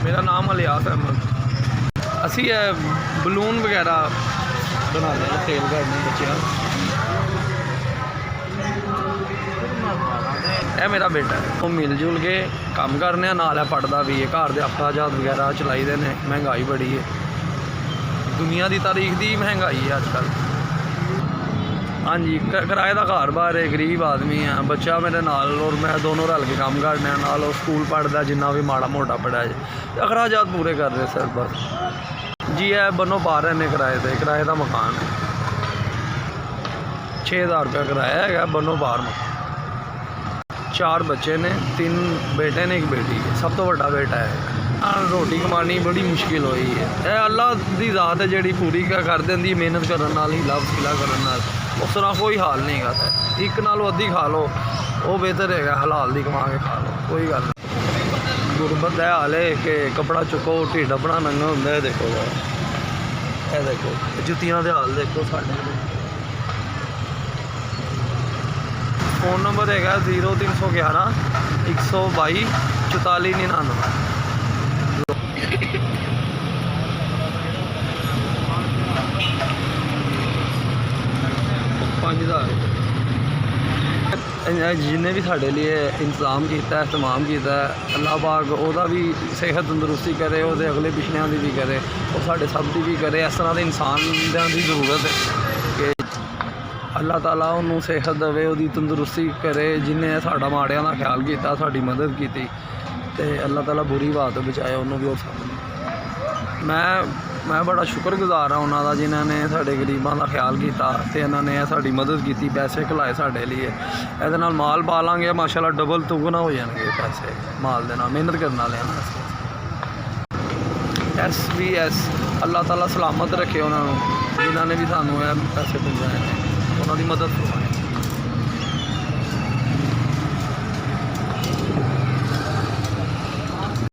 मेरा नाम अलियास अहमद। असी बलून वगैरह बनाने सेल करने बच्चों। यह मेरा बेटा है, वो मिल जुल के काम करने नाल है, पढ़ता भी है, घर के अखराजात वगैरह चलाई दे ने। महंगाई बड़ी है, दुनिया की तारीख की महंगाई है अजकल। हाँ जी, किराए का घर बार है, गरीब आदमी है। बच्चा मेरे नाल और मैं दोनों रल के काम करने नाल। स्कूल पढ़ता, जिन्ना भी माड़ा मोटा पढ़ा है, अखराजात पूरे कर रहे सर बस जी। है बनो पा रहे ने किराए का मकान है। 6000 रुपया किराया है बनो पार मकान। 4 बच्चे ने, 3 बेटे ने, 1 बेटी है। सब तो बड़ा बेटा है। रोटी कमानी बड़ी मुश्किल हुई है। यह अल्लाह की ज़ात है जी, पूरी कर देंदी है मेहनत करने नाल, हीला वसीला करने नाल। उस तरह कोई हाल नहीं करता। एक नालों अद्धी खा लो वो बेहतर है, हलाल दी कमा के खा लो, कोई गल नहीं। गुरबत का हाल है कि कपड़ा चुको ढिड अपना नंगा होंगे। देखो यह देखो जुत्तियां के हाल देखो साढ़े। फ़ोन नंबर है 0311 122 4499। 5000 जिन्हें भी साढ़े लिए इंतजाम किया, एहतमाम किया, अल्लाह पाक ओदा भी सेहत तंदुरुस्ती करे, वो अगले पिछलियां की भी करे, और साढ़े सब की भी करे। इस तरह के इंसान की जरूरत है कि अल्लाह ताला उन्होंने सेहत देवे, उसकी तंदुरुस्ती करे। जिन्हें साढ़ा माड़ियां का ख्याल किया, साड़ी मदद की, तो अल्लाह ताला बुरी बात बचाए उन्होंने भी। हो सकता मैं बड़ा शुक्रगुजार हाँ उन्होंने, जिन्होंने साढ़े गरीबों का ख्याल किया, तो इन्होंने साड़ी मदद की, पैसे खिलाए साढ़े लिए। ये माल पा लाँगे माशाल्लाह डबल दुगना हो जाएंगे पैसे माल देना, मेहनत करने वाले। SVS अल्लाह ताला सलामत रखे उन्होंने, जिन्होंने भी सानू पैसे पहुँचाए, उन्होंने मदद करवाए।